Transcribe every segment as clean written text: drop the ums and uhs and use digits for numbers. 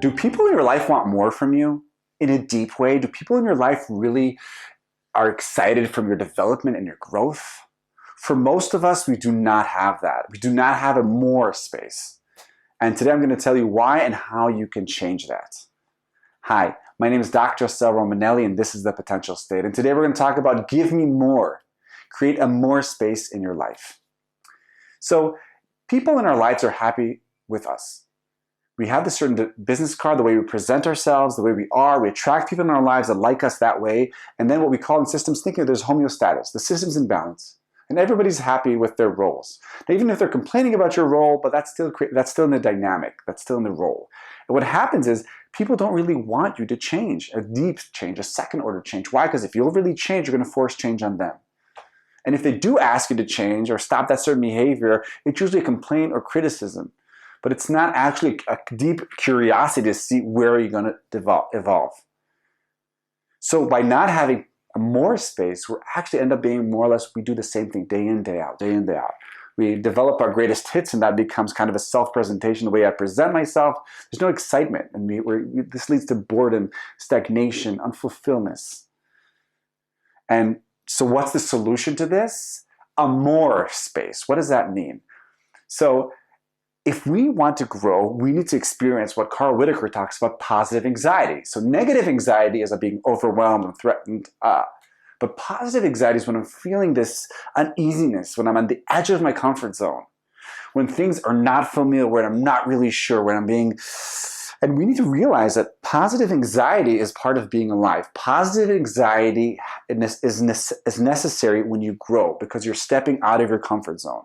Do people in your life want more from you in a deep way? Do people in your life really are excited from your development and your growth? For most of us, we do not have that. We do not have a more space. And today I'm going to tell you why and how you can change that. Hi, my name is Dr. Assael Romanelli, and this is The Potential State. And today we're going to talk about give me more. Create a more space in your life. So people in our lives are happy with us. We have this certain business card, the way we present ourselves, the way we are. We attract people in our lives that like us that way. And then what we call in systems thinking, there's homeostasis. The system's in balance. And everybody's happy with their roles. Now, even if they're complaining about your role, but that's still in the dynamic. That's still in the role. And what happens is people don't really want you to change, a deep change, a second order change. Why? Because if you'll really change, you're going to force change on them. And if they do ask you to change or stop that certain behavior, it's usually a complaint or criticism. But it's not actually a deep curiosity to see where you're going to evolve. So by not having a more space, we actually end up being more or less, we do the same thing day in, day out, day in, day out. We develop our greatest hits, and that becomes kind of a self-presentation, the way I present myself. There's no excitement. And this leads to boredom, stagnation, unfulfillment. And so what's the solution to this? A more space. What does that mean? So if we want to grow, we need to experience what Carl Whitaker talks about, positive anxiety. So negative anxiety is being overwhelmed and threatened. But positive anxiety is when I'm feeling this uneasiness, when I'm on the edge of my comfort zone, when things are not familiar, when I'm not really sure, when I'm being... And we need to realize that positive anxiety is part of being alive. Positive anxiety is necessary when you grow because you're stepping out of your comfort zone.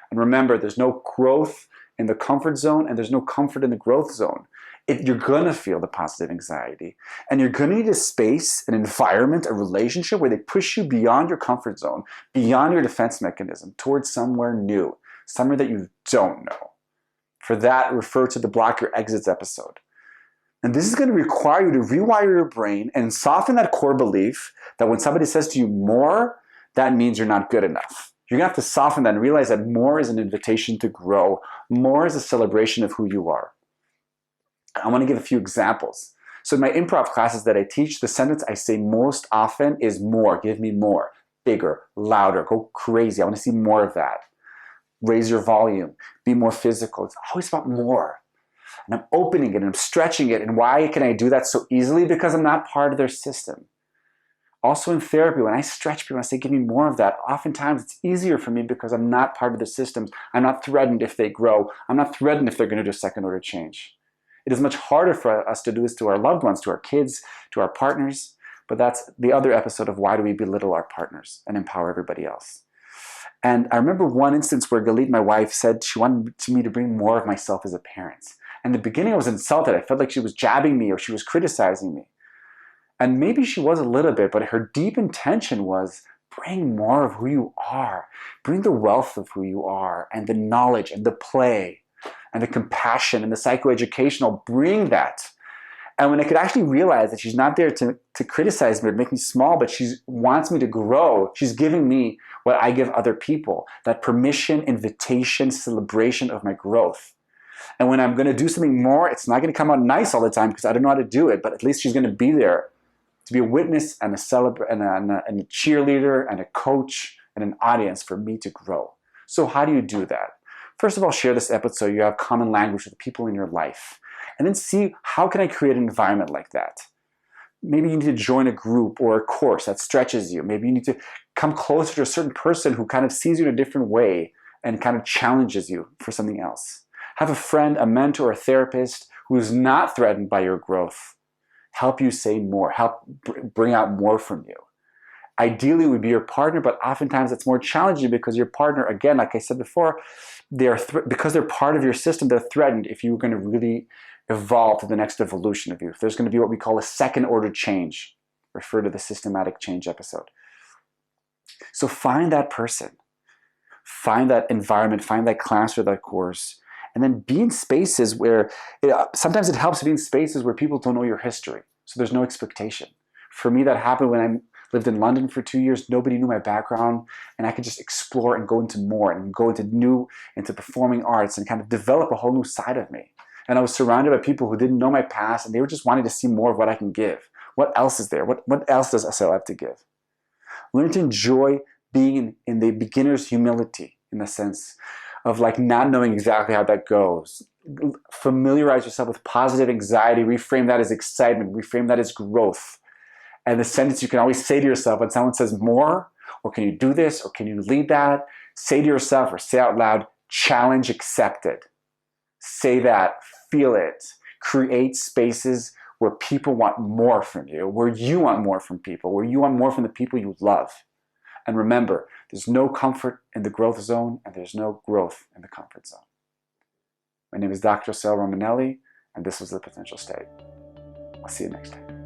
And remember, there's no growth in the comfort zone and there's no comfort in the growth zone. You're going to feel the positive anxiety. And you're going to need a space, an environment, a relationship where they push you beyond your comfort zone, beyond your defense mechanism, towards somewhere new, somewhere that you don't know. For that, refer to the Block Your Exits episode. And this is going to require you to rewire your brain and soften that core belief that when somebody says to you more, that means you're not good enough. You're going to have to soften that and realize that more is an invitation to grow. More is a celebration of who you are. I want to give a few examples. So in my improv classes that I teach, the sentence I say most often is more. Give me more. Bigger, louder, go crazy. I want to see more of that. Raise your volume. Be more physical. It's always about more. And I'm opening it and I'm stretching it. And why can I do that so easily? Because I'm not part of their system. Also in therapy, when I stretch people, I say, give me more of that. Oftentimes it's easier for me because I'm not part of the systems. I'm not threatened if they grow. I'm not threatened if they're going to do second order change. It is much harder for us to do this to our loved ones, to our kids, to our partners. But that's the other episode of why do we belittle our partners and empower everybody else. And I remember one instance where Galit, my wife, said she wanted me to bring more of myself as a parent. And in the beginning I was insulted. I felt like she was jabbing me or she was criticizing me. And maybe she was a little bit, but her deep intention was bring more of who you are. Bring the wealth of who you are and the knowledge and the play and the compassion and the psychoeducational. Bring that. And when I could actually realize that she's not there to criticize me or make me small, but she wants me to grow, she's giving me what I give other people, that permission, invitation, celebration of my growth. And when I'm going to do something more, it's not going to come out nice all the time because I don't know how to do it, but at least she's going to be there to be a witness and a cheerleader and a coach and an audience for me to grow. So how do you do that? First of all, share this episode so you have common language with the people in your life. And then see, how can I create an environment like that? Maybe you need to join a group or a course that stretches you. Maybe you need to come closer to a certain person who kind of sees you in a different way and kind of challenges you for something else. Have a friend, a mentor, a therapist who is not threatened by your growth. Help you say more, help bring out more from you. Ideally, it would be your partner, but oftentimes it's more challenging because your partner, again, like I said before, because they're part of your system, they're threatened if you're going to really evolve to the next evolution of you. If there's going to be what we call a second order change, refer to the systematic change episode. So find that person, find that environment, find that class or that course, and then be in spaces where, sometimes it helps to be in spaces where people don't know your history. So there's no expectation. For me, that happened when I lived in London for 2 years. Nobody knew my background, and I could just explore and go into more and go into performing arts and kind of develop a whole new side of me. And I was surrounded by people who didn't know my past, and they were just wanting to see more of what I can give. What else is there? What else does Assael have to give? Learn to enjoy being in the beginner's humility, in the sense of like not knowing exactly how that goes. Familiarize yourself with positive anxiety. Reframe that as excitement. Reframe that as growth. And the sentence you can always say to yourself when someone says more, or can you do this, or can you lead that? Say to yourself or say out loud, challenge accepted. Say that, feel it. Create spaces where people want more from you, where you want more from people, where you want more from the people you love. And remember, there's no comfort in the growth zone, and there's no growth in the comfort zone. My name is Dr. Assael Romanelli, and this was The Potential State. I'll see you next time.